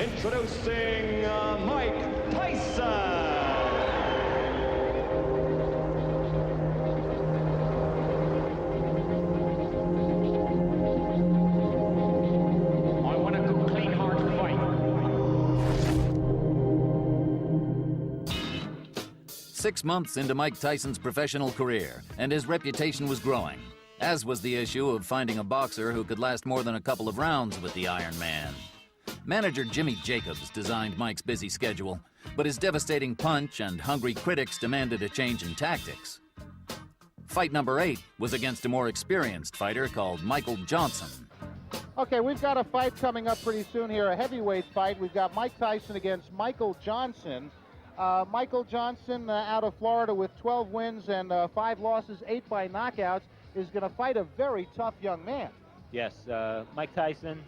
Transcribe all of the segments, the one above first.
Introducing Mike Tyson. I want a good, clean, hard fight. 6 months into Mike Tyson's professional career, and his reputation was growing, as was the issue of finding a boxer who could last more than a couple of rounds with the Iron Man. Manager Jimmy Jacobs designed Mike's busy schedule, but his devastating punch and hungry critics demanded a change in tactics. Fight number 8 was against a more experienced fighter called Michael Johnson. Okay, we've got a fight coming up pretty soon here, a heavyweight fight. We've got Mike Tyson against Michael Johnson. Michael Johnson out of Florida with 12 wins and 5 losses, 8 by knockouts, is going to fight a very tough young man. Yes, Mike Tyson,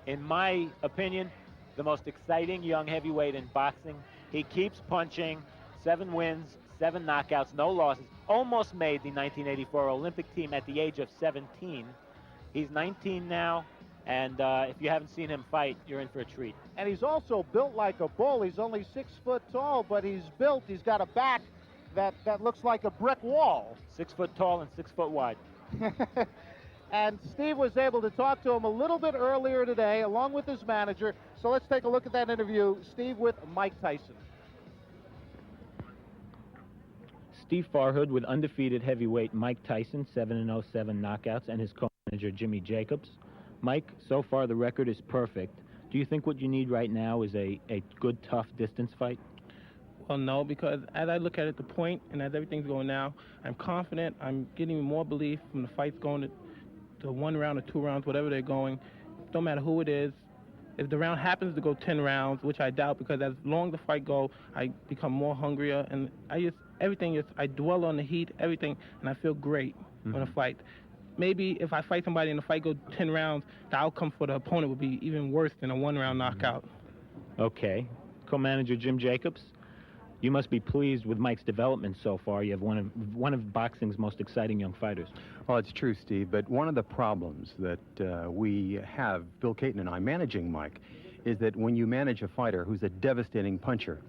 in my opinion, the most exciting young heavyweight in boxing. He keeps punching, 7 wins, 7 knockouts, no losses. Almost made the 1984 Olympic team at the age of 17. He's 19 now, and if you haven't seen him fight, you're in for a treat. And he's also built like a bull. He's only 6 foot tall, but he's built. He's got a back that looks like a brick wall. 6 foot tall and 6 foot wide. And Steve was able to talk to him a little bit earlier today, along with his manager. So let's take a look at that interview. Steve with Mike Tyson. Steve Farhood with undefeated heavyweight Mike Tyson, 7-0, 7 knockouts, and his co-manager Jimmy Jacobs. Mike, so far the record is perfect. Do you think what you need right now is a good, tough distance fight? Well, no, because as I look at it, the point, and as everything's going now, I'm confident. I'm getting more belief from the fights going to 1 round or 2 rounds, whatever they're going. Don't matter who it is. If the round happens to go 10 rounds, which I doubt, because as long as the fight goes, I become more hungrier, and I dwell on the heat, everything, and I feel great when I fight. Maybe if I fight somebody and the fight goes 10 rounds, the outcome for the opponent would be even worse than a 1-round knockout. Okay. Co-manager Jim Jacobs, you must be pleased with Mike's development so far. You have one of boxing's most exciting young fighters. Well, it's true, Steve, but one of the problems that we have, Bill Caton and I, managing Mike, is that when you manage a fighter who's a devastating puncher,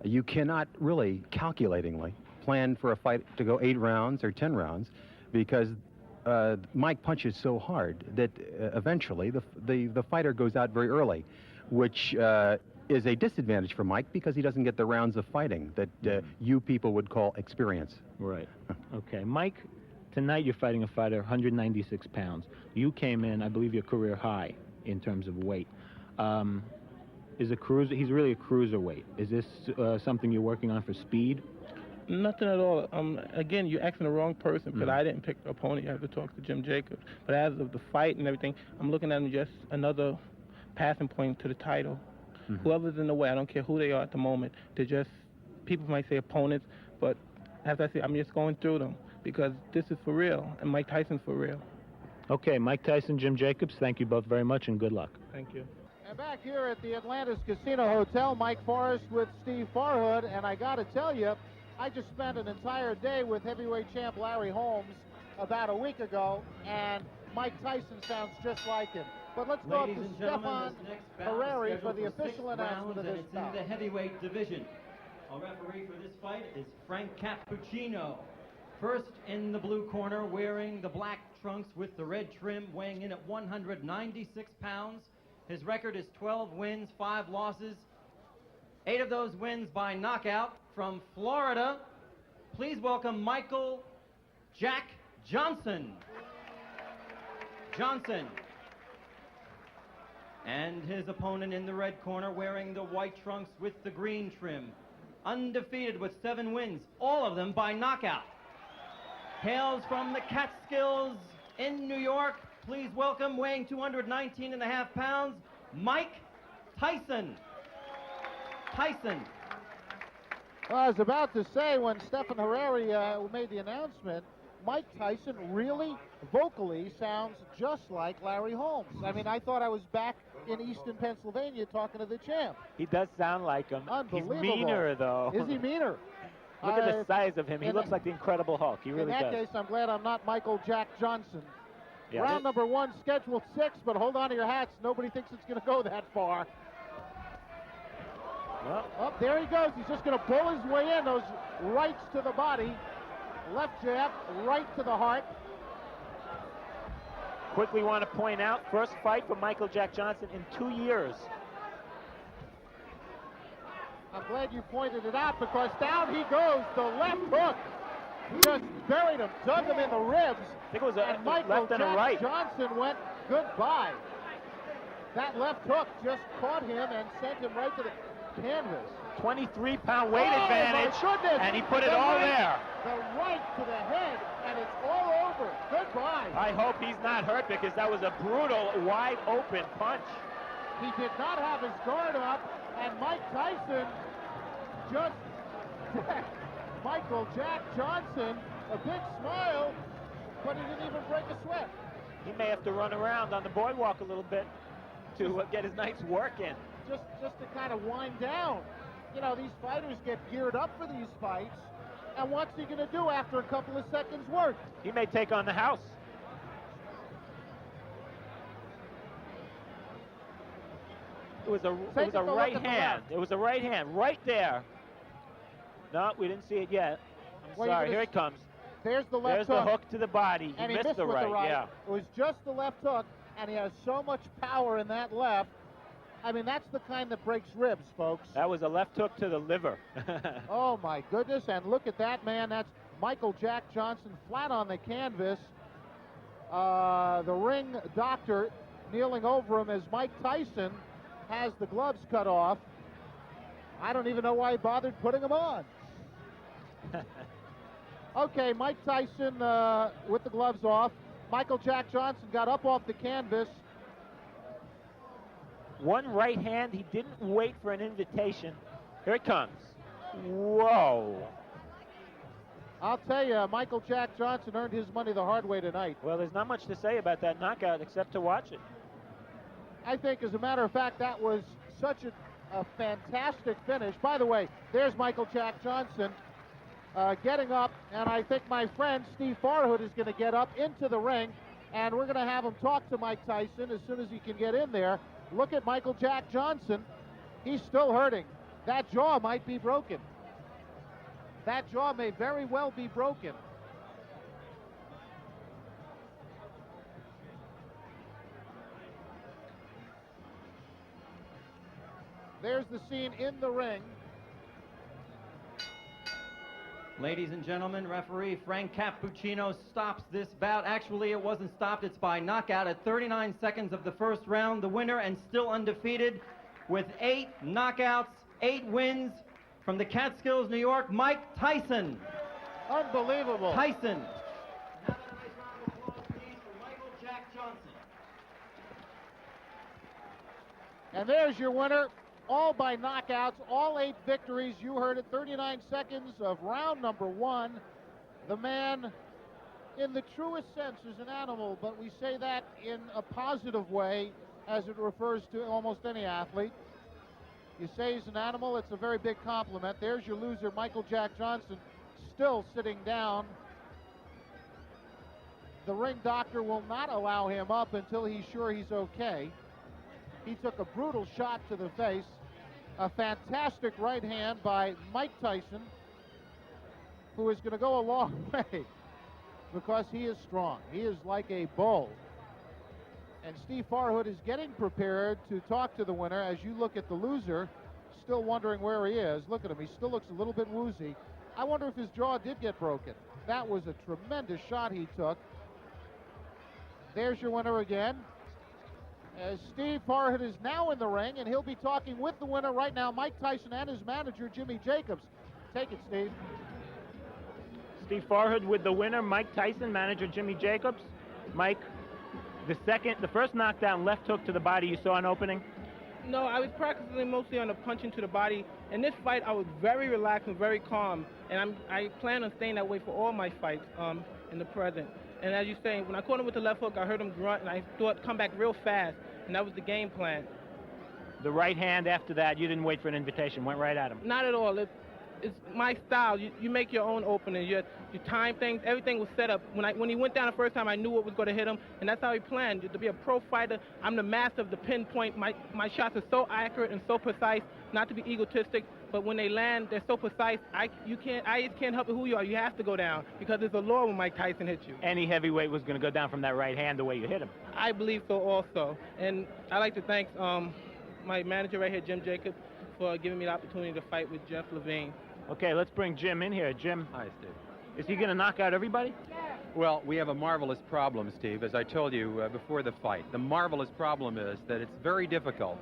you cannot really calculatingly plan for a fight to go 8 rounds or 10 rounds, because Mike punches so hard that eventually the fighter goes out very early, which is a disadvantage for Mike because he doesn't get the rounds of fighting that you people would call experience. Right. Okay. Mike, tonight you're fighting a fighter 196 pounds. You came in, I believe, your career high in terms of weight. He's really a cruiserweight. Is this something you're working on for speed? Nothing at all. Again, you're asking the wrong person, because I didn't pick the opponent. You have to talk to Jim Jacobs. But as of the fight and everything, I'm looking at him just another passing point to the title. Whoever's in the way, I don't care who they are at the moment. They're just, people might say opponents, but as I say, I'm just going through them because this is for real, and Mike Tyson's for real. Okay, Mike Tyson, Jim Jacobs, thank you both very much, and good luck. Thank you. And back here at the Atlantis Casino Hotel, Mike Forrest with Steve Farhood, and I got to tell you, I just spent an entire day with heavyweight champ Larry Holmes about a week ago, and Mike Tyson sounds just like him. But let's go up to Stefan Harari for the official announcement of this bout. It's in the heavyweight division. Our referee for this fight is Frank Cappuccino. First in the blue corner, wearing the black trunks with the red trim, weighing in at 196 pounds. His record is 12 wins, 5 losses. 8 of those wins by knockout. From Florida, please welcome Michael Jack Johnson. And his opponent in the red corner, wearing the white trunks with the green trim. Undefeated with 7 wins, all of them by knockout. Hails from the Catskills in New York. Please welcome, weighing 219.5 pounds, Mike Tyson. Well, I was about to say, when Stefan Harari made the announcement, Mike Tyson really vocally sounds just like Larry Holmes. I mean, I thought I was back in Easton, Pennsylvania, talking to the champ. He does sound like him. Unbelievable. He's meaner, though. Is he meaner? Look at the size of him. He looks like the Incredible Hulk. He really does. In that case, I'm glad I'm not Michael Jack Johnson. Yeah, Round number 1, scheduled 6, but hold on to your hats. Nobody thinks it's going to go that far. Well, Oh, there he goes. He's just going to pull his way in. Those rights to the body. Left jab, right to the heart. quickly want to point out, first fight for Michael Jack Johnson in 2 years. I'm glad you pointed it out because down he goes. The left hook just buried him, dug him in the ribs. I think it was a And Michael left and a Jack right. Johnson went goodbye. That left hook just caught him and sent him right to the canvas. 23-pound weight Oh, advantage, my goodness. and he put it The all right- there. The right to the head, and it's all over. Goodbye. I hope he's not hurt because that was a brutal, wide-open punch. He did not have his guard up, and Mike Tyson just Michael Jack Johnson, a big smile, but he didn't even break a sweat. He may have to run around on the boardwalk a little bit to get his night's work in. Just to kind of wind down. You know, these fighters get geared up for these fights, and what's he going to do after a couple of seconds work? He may take on the house. It was a Take a look right at the hand. left. It was a right hand right there. No, we didn't see it yet. I'm Well, you're sorry. gonna Here it comes. There's the left There's the hook to the body. and he he missed the with right. the right. Yeah. It was just the left hook, and he has so much power in that left. I mean, that's the kind that breaks ribs, folks. That was a left hook to the liver. Oh, my goodness, and look at that, man. That's Michael Jack Johnson flat on the canvas. The ring doctor kneeling over him as Mike Tyson has the gloves cut off. I don't even know why he bothered putting them on. Okay, Mike Tyson with the gloves off. Michael Jack Johnson got up off the canvas. One right hand. He didn't wait for an invitation. Here it comes. Whoa. I'll tell you, Michael Jack Johnson earned his money the hard way tonight. Well, there's not much to say about that knockout except to watch it. I think, as a matter of fact, that was such a fantastic finish. By the way, there's Michael Jack Johnson getting up, and I think my friend Steve Farhood is going to get up into the ring, and we're going to have him talk to Mike Tyson as soon as he can get in there. Look at Michael Jack Johnson. He's still hurting. That jaw might be broken. That jaw may very well be broken. There's the scene in the ring. Ladies and gentlemen, referee Frank Cappuccino stops this bout. Actually, it wasn't stopped. It's by knockout at 39 seconds of the first round. The winner, and still undefeated, with 8 knockouts, 8 wins, from the Catskills, New York, Mike Tyson. Unbelievable. Tyson. Another nice round of applause, please, for Michael Jack Johnson. And there's your winner, all by knockouts, all 8 victories. You heard it, 39 seconds of round number 1. The man, in the truest sense, is an animal, but we say that in a positive way as it refers to almost any athlete. You say he's an animal, it's a very big compliment. There's your loser, Michael Jack Johnson, still sitting down. The ring doctor will not allow him up until he's sure he's okay. He took a brutal shot to the face. A fantastic right hand by Mike Tyson, who is going to go a long way because he is strong. He is like a bull. And Steve Farhood is getting prepared to talk to the winner. As you look at the loser, still wondering where he is. Look at him. He still looks a little bit woozy. I wonder if his jaw did get broken. That was a tremendous shot he took. There's your winner again. As Steve Farhood is now in the ring, and he'll be talking with the winner right now, Mike Tyson, and his manager, Jimmy Jacobs. Take it, Steve. Steve Farhood with the winner, Mike Tyson, manager Jimmy Jacobs. Mike, the first knockdown, left hook to the body, you saw an opening? No, I was practicing mostly on the punching to the body. In this fight, I was very relaxed and very calm, and I plan on staying that way for all my fights in the present. And as you say, when I caught him with the left hook, I heard him grunt, and I thought come back real fast, and that was the game plan. The right hand after that, you didn't wait for an invitation, went right at him. Not at all. it's my style. You make your own opening. You time things. Everything was set up. When he went down the first time, I knew what was going to hit him, and that's how he planned. To be a pro fighter, I'm the master of the pinpoint. My shots are so accurate and so precise. Not to be egotistic, but when they land, they're so precise. I just can't help it who you are. You have to go down because it's a law when Mike Tyson hits you. Any heavyweight was going to go down from that right hand the way you hit him. I believe so also, and I'd like to thank my manager right here, Jim Jacobs, for giving me the opportunity to fight with Jeff Levine. Okay, let's bring Jim in here. Jim. Hi, Steve. Is he going to knock out everybody? Well, we have a marvelous problem, Steve, as I told you before the fight. The marvelous problem is that it's very difficult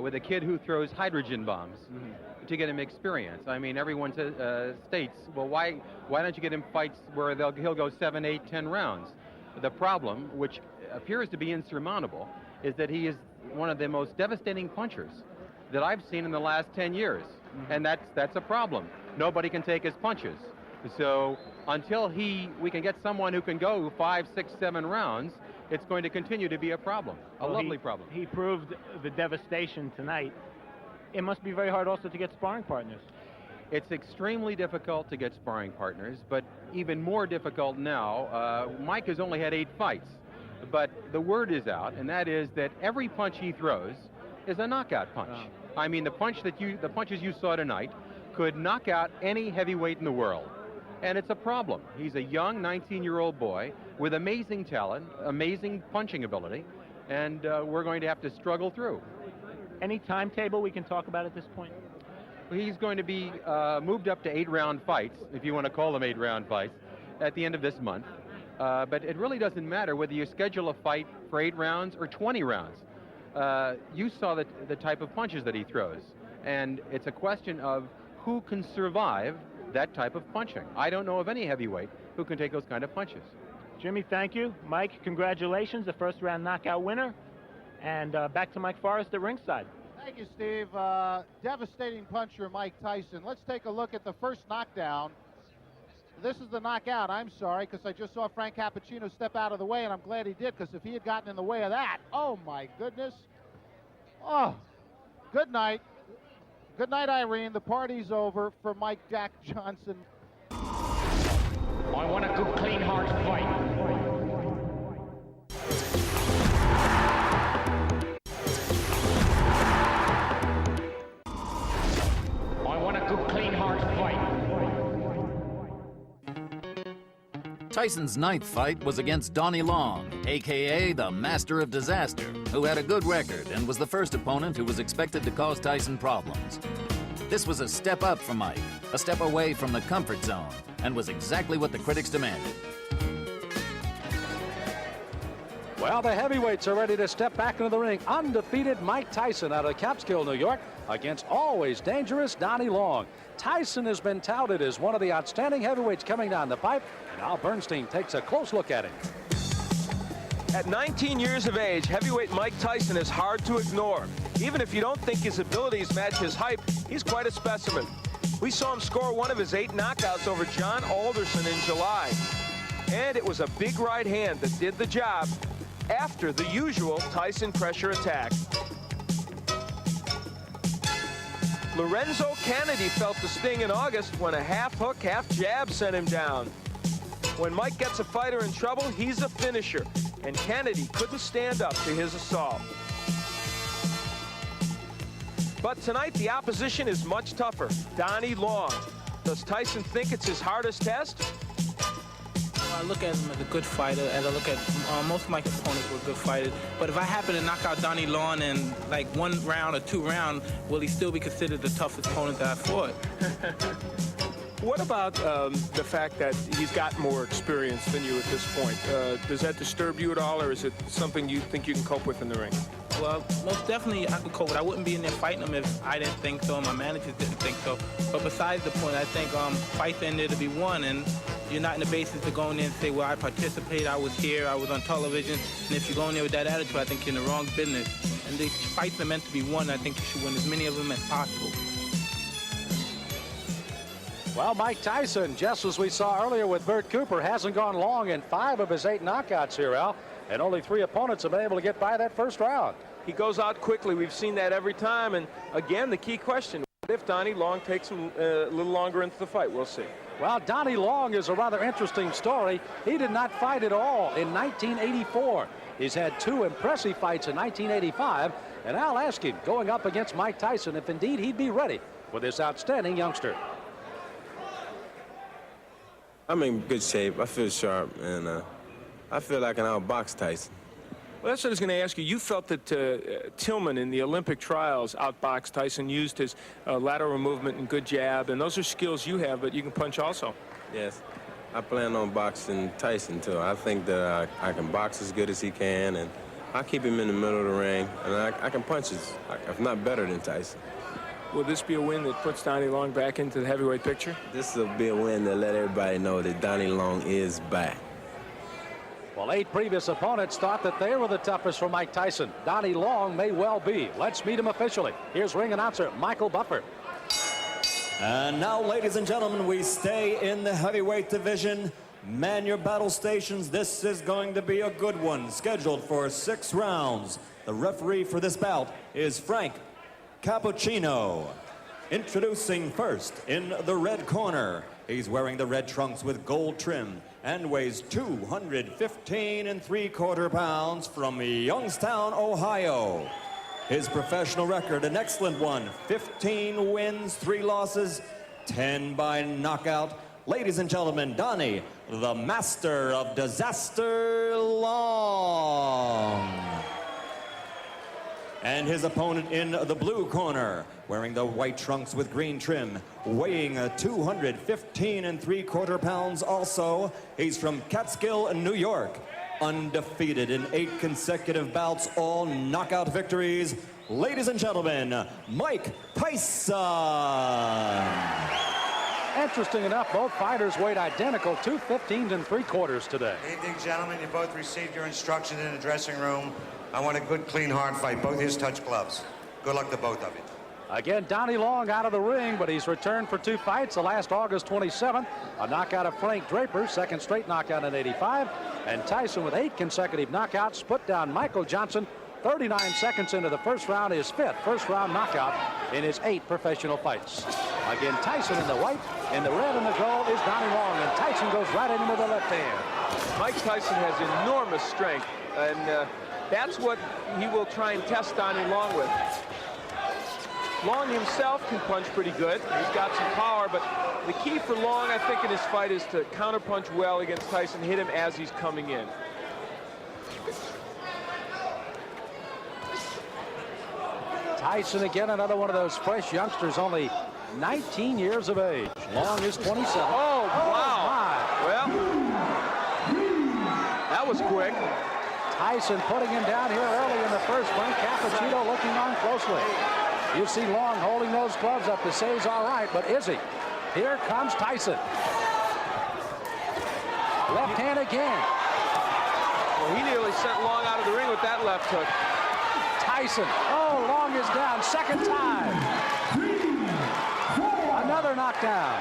with a kid who throws hydrogen bombs to get him experience. I mean, everyone states, well, why don't you get him fights where he'll go 7, 8, 10 rounds? The problem, which appears to be insurmountable, is that he is one of the most devastating punchers that I've seen in the last 10 years. And that's a problem. Nobody can take his punches. So until we can get someone who can go 5, 6, 7 rounds, it's going to continue to be a problem, a lovely problem. He proved the devastation tonight. It must be very hard also to get sparring partners. It's extremely difficult to get sparring partners, but even more difficult now. Mike has only had 8 fights, but the word is out, and that is that every punch he throws is a knockout punch. Oh. I mean, the punches you saw tonight could knock out any heavyweight in the world. And it's a problem. He's a young 19-year-old boy with amazing talent, amazing punching ability, and we're going to have to struggle through. Any timetable we can talk about at this point? He's going to be moved up to 8-round fights, if you want to call them 8-round fights, at the end of this month. But it really doesn't matter whether you schedule a fight for 8 rounds or 20 rounds. You saw the type of punches that he throws, and it's a question of who can survive that type of punching. I don't know of any heavyweight who can take those kind of punches. Jimmy, thank you. Mike, congratulations, the first-round knockout winner. And back to Mike Forrest at ringside. Thank you, Steve. Devastating puncher, Mike Tyson. Let's take a look at the first knockdown. This is the knockout. I'm sorry, because I just saw Frank Cappuccino step out of the way, and I'm glad he did, because if he had gotten in the way of that, oh, my goodness. Oh, good night. Good night, Irene. The party's over for Mike Jack Johnson. I want a good, clean, hard fight. I want a good, clean, hard fight. Tyson's 9th fight was against Donnie Long, a.k.a. the Master of Disaster, who had a good record and was the first opponent who was expected to cause Tyson problems. This was a step up for Mike, a step away from the comfort zone, and was exactly what the critics demanded. Well, the heavyweights are ready to step back into the ring. Undefeated Mike Tyson out of Catskill, New York, against always dangerous Donnie Long. Tyson has been touted as one of the outstanding heavyweights coming down the pipe, and Al Bernstein takes a close look at him. At 19 years of age, heavyweight Mike Tyson is hard to ignore. Even if you don't think his abilities match his hype, he's quite a specimen. We saw him score one of his 8 knockouts over John Alderson in July. And it was a big right hand that did the job after the usual Tyson pressure attack. Lorenzo Kennedy felt the sting in August when a half hook, half jab sent him down. When Mike gets a fighter in trouble, he's a finisher, and Kennedy couldn't stand up to his assault. But tonight, the opposition is much tougher. Donnie Long. Does Tyson think it's his hardest test? I look at him as a good fighter, and I look at most of my opponents were good fighters. But if I happen to knock out Donnie Long in like 1 round or 2 rounds, will he still be considered the toughest opponent that I fought? What about the fact that he's got more experience than you at this point? Does that disturb you at all, or is it something you think you can cope with in the ring? Well, most definitely I could cope with it. I wouldn't be in there fighting him if I didn't think so and my managers didn't think so. But besides the point, I think fights in there to be won, and you're not in the basis to go in there and say, well, I participated, I was here, I was on television. And if you go in there with that attitude, I think you're in the wrong business. And these fights are meant to be won. I think you should win as many of them as possible. Well, Mike Tyson, just as we saw earlier with Bert Cooper, hasn't gone long in 5 of his 8 knockouts here, Al. And only 3 opponents have been able to get by that first round. He goes out quickly. We've seen that every time. And again, the key question, if Donnie Long takes him a little longer into the fight. We'll see. Well, Donnie Long is a rather interesting story. He did not fight at all in 1984. He's had 2 impressive fights in 1985, and I'll ask him, going up against Mike Tyson, if indeed he'd be ready for this outstanding youngster. I'm in good shape. I feel sharp, and I feel like I can outbox Tyson. Well, that's what I was going to ask you. You felt that Tillman in the Olympic trials outboxed Tyson, used his lateral movement and good jab, and those are skills you have, but you can punch also. Yes. I plan on boxing Tyson, too. I think that I can box as good as he can, and I keep him in the middle of the ring, and I can punch if not better than Tyson. Will this be a win that puts Donnie Long back into the heavyweight picture? This will be a win that let everybody know that Donnie Long is back. Well, 8 previous opponents thought that they were the toughest for Mike Tyson. Donnie Long may well be. Let's meet him officially. Here's ring announcer Michael Buffer. And now, ladies and gentlemen, we stay in the heavyweight division. Man your battle stations. This is going to be a good one, scheduled for 6 rounds. The referee for this bout is Frank Cappuccino. Introducing first in the red corner. He's wearing the red trunks with gold trim and weighs 215 3/4 pounds from Youngstown, Ohio. His professional record, an excellent one, 15 wins, 3 losses, 10 by knockout. Ladies and gentlemen, Donnie, the master of disaster, Long. And his opponent in the blue corner, wearing the white trunks with green trim, weighing 215 3/4 pounds also. He's from Catskill, New York. Undefeated in 8 consecutive bouts, all knockout victories. Ladies and gentlemen, Mike Tyson. Interesting enough, both fighters weighed identical, 215 3/4 today. Good evening, gentlemen. You both received your instructions in the dressing room. I want a good, clean, hard fight. Both his touch gloves. Good luck to both of you. Again, Donnie Long out of the ring, but he's returned for 2 fights. The last August 27th, a knockout of Frank Draper, second straight knockout in '85. And Tyson with 8 consecutive knockouts put down Michael Johnson 39 seconds into the first round, his 5th first-round knockout in his 8 professional fights. Again, Tyson in the white, in the red and the gold is Donnie Long, and Tyson goes right in with the left hand. Mike Tyson has enormous strength, and that's what he will try and test Donnie Long with. Long himself can punch pretty good. He's got some power, but the key for Long, I think, in his fight is to counterpunch well against Tyson, hit him as he's coming in. Tyson again, another one of those fresh youngsters, only 19 years of age. Long is 27. Oh, wow. My. Well, that was quick. Tyson putting him down here early in the first. Frank Cappuccino looking on closely. You see Long holding those gloves up to say he's all right, but is he? Here comes Tyson. Left hand again. Well, he nearly sent Long out of the ring with that left hook. Tyson. Oh, Long is down. Second time. Another knockdown.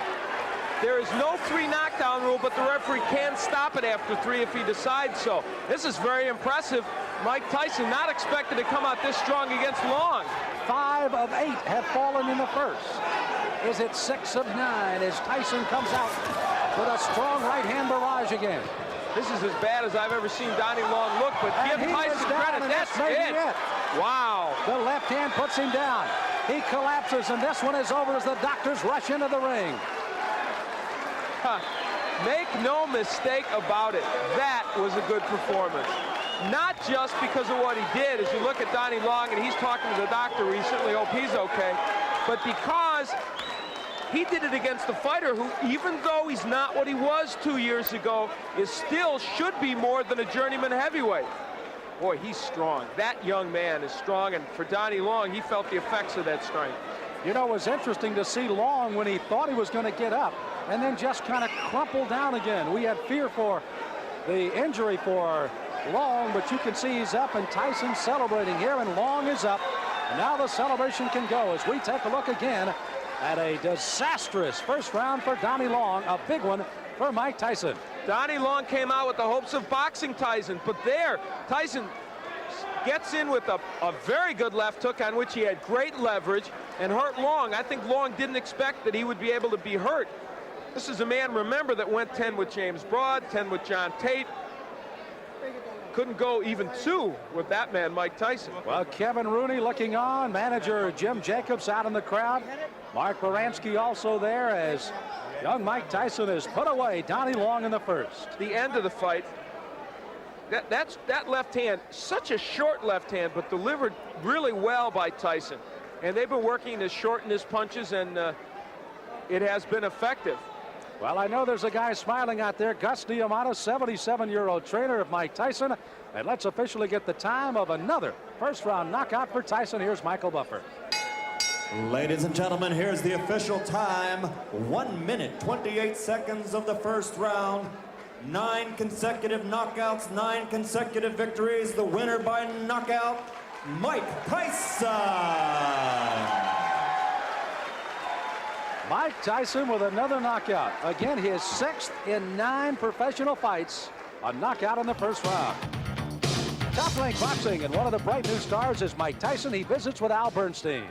There is no 3 knockdown rule, but the referee can stop it after 3 if he decides so. This is very impressive. Mike Tyson not expected to come out this strong against Long. 5 of 8 have fallen in the first. Is it 6 of 9 as Tyson comes out with a strong right-hand barrage again? This is as bad as I've ever seen Donnie Long look, but give Tyson credit. That's it. Wow. The left hand puts him down. He collapses, and this one is over as the doctors rush into the ring. Make no mistake about it. That was a good performance. Not just because of what he did, as you look at Donnie Long, and he's talking to the doctor recently, hope he's okay, but because he did it against a fighter who, even though he's not what he was 2 years ago, is still should be more than a journeyman heavyweight. Boy, he's strong. That young man is strong, and for Donnie Long, he felt the effects of that strength. You know, it was interesting to see Long when he thought he was going to get up and then just kind of crumple down again. We had fear for the injury for Long, but you can see he's up, and Tyson's celebrating here, and Long is up. And now the celebration can go as we take a look again at a disastrous first round for Donnie Long, a big one for Mike Tyson. Donnie Long came out with the hopes of boxing Tyson, but there, Tyson Gets in with a very good left hook on which he had great leverage and hurt Long. I think Long didn't expect that he would be able to be hurt. This is a man, remember, that went 10 with James Broad, 10 with John Tate. Couldn't go even 2 with that man, Mike Tyson. Well, Kevin Rooney looking on. Manager Jim Jacobs out in the crowd. Mark Baranski also there as young Mike Tyson has put away Donnie Long in the first. The end of the fight. That left hand, such a short left hand, but delivered really well by Tyson. And they've been working to shorten his punches, and it has been effective. Well, I know there's a guy smiling out there, Gus Diamato, 77-year-old trainer of Mike Tyson. And let's officially get the time of another first-round knockout for Tyson. Here's Michael Buffer. Ladies and gentlemen, here's the official time. 1 minute, 28 seconds of the first round. 9 consecutive knockouts, 9 consecutive victories. The winner by knockout, Mike Tyson. Mike Tyson with another knockout. Again, his 6th in 9 professional fights. A knockout in the first round. Top Rank Boxing, and one of the bright new stars is Mike Tyson. He visits with Al Bernstein.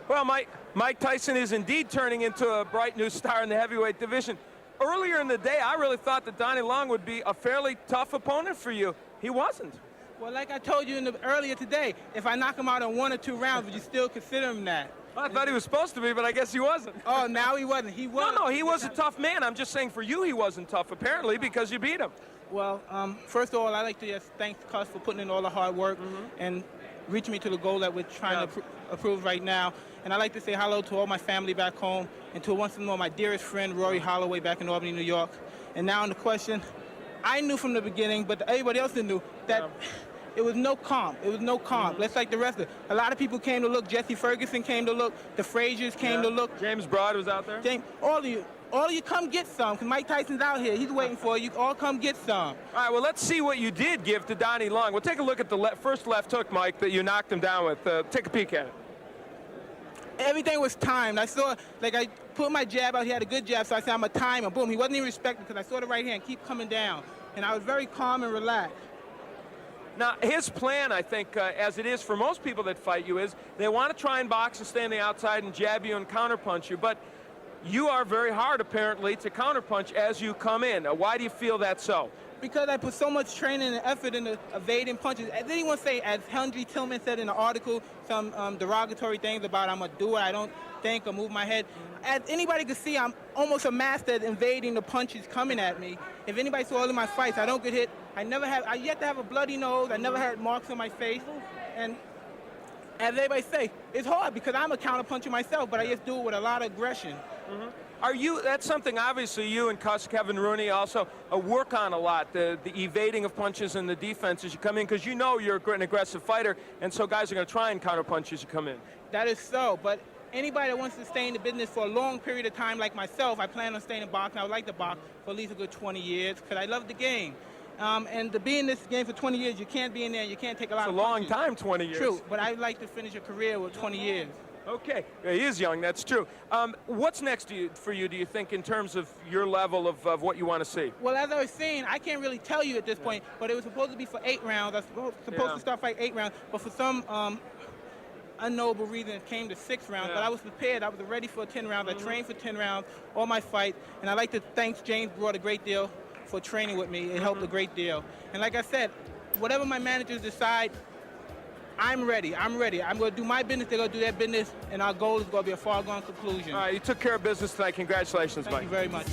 Well, Mike Tyson is indeed turning into a bright new star in the heavyweight division. Earlier in the day, I really thought that Donnie Long would be a fairly tough opponent for you. He wasn't. Well, like I told you earlier today, if I knock him out in 1 or 2 rounds, would you still consider him that? Well, I thought he was supposed to be, but I guess he wasn't. Oh, now he wasn't. He was. No, he was a tough man. I'm just saying for you he wasn't tough, apparently, because you beat him. Well, first of all, I'd like to just thank Cus for putting in all the hard work and reaching me to the goal that we're trying to approve right now. And I'd like to say hello to all my family back home and to once more my dearest friend, Rory Holloway, back in Albany, New York. And now on the question, I knew from the beginning, but everybody else knew, that it was no comp. It was no comp. Let's like the rest of it. A lot of people came to look. Jesse Ferguson came to look. The Fraziers came to look. James Broad was out there. All of you come get some, because Mike Tyson's out here. He's waiting for you. All come get some. All right, well, let's see what you did give to Donnie Long. We'll take a look at the first left hook, Mike, that you knocked him down with. Take a peek at it. Everything was timed. I saw, like, I put my jab out. He had a good jab, so I said, I'm going to time him. Boom. He wasn't even respected because I saw the right hand keep coming down. And I was very calm and relaxed. Now, his plan, I think, as it is for most people that fight you, is they want to try and box and stay on the outside and jab you and counterpunch you. But you are very hard, apparently, to counterpunch as you come in. Why do you feel that's so? Because I put so much training and effort into evading punches. As anyone say, as Henry Tillman said in the article, some derogatory things about I'm going to do it, I don't think or move my head. As anybody can see, I'm almost a master at invading the punches coming at me. If anybody saw all of my fights, I don't get hit. I yet to have a bloody nose. I never had marks on my face. And as everybody say, it's hard because I'm a counterpuncher myself, but I just do it with a lot of aggression. That's something obviously you and Kevin Rooney also work on a lot, the evading of punches and the defense as you come in, because you know you're an aggressive fighter, and so guys are going to try and counterpunch as you come in. That is so, but anybody that wants to stay in the business for a long period of time like myself, I plan on staying in boxing. I would like to box for at least a good 20 years because I love the game. And to be in this game for 20 years, you can't be in there, you can't take a lot of punches. It's a long time, 20 years. True, but I'd like to finish a career with 20 years. Okay, he is young, that's true. What's next for you, do you think, in terms of your level of what you want to see? Well, as I was saying, I can't really tell you at this point, but it was supposed to be for 8 rounds. I was supposed to start fight 8 rounds, but for some unknowable reason, it came to 6 rounds. But I was prepared. I was ready for 10 rounds. I trained for 10 rounds, all my fights, and I'd like to thank James Broad a great deal for training with me. It helped a great deal. And like I said, whatever my managers decide, I'm ready. I'm ready. I'm going to do my business. They're going to do their business, and our goal is going to be a far-gone conclusion. All right, you took care of business tonight. Congratulations, Mike. Thank you very much.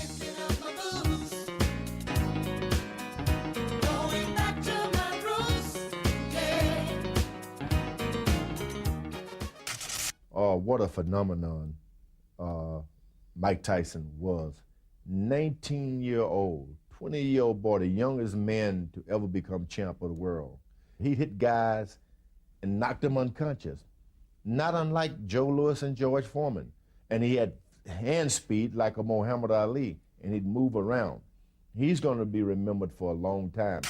What a phenomenon Mike Tyson was. 19-year-old, 20-year-old boy, the youngest man to ever become champ of the world. He hit guys and knocked them unconscious, not unlike Joe Louis and George Foreman. And he had hand speed like a Muhammad Ali, and he'd move around. He's going to be remembered for a long time.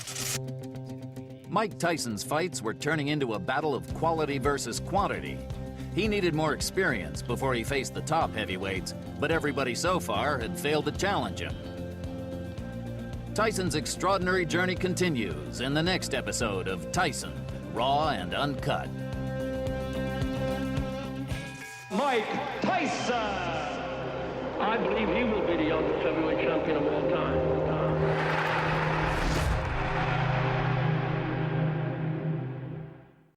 Mike Tyson's fights were turning into a battle of quality versus quantity. He needed more experience before he faced the top heavyweights, but everybody so far had failed to challenge him. Tyson's extraordinary journey continues in the next episode of Tyson, raw and uncut. Mike Tyson. I believe he will be the youngest heavyweight champion of all time.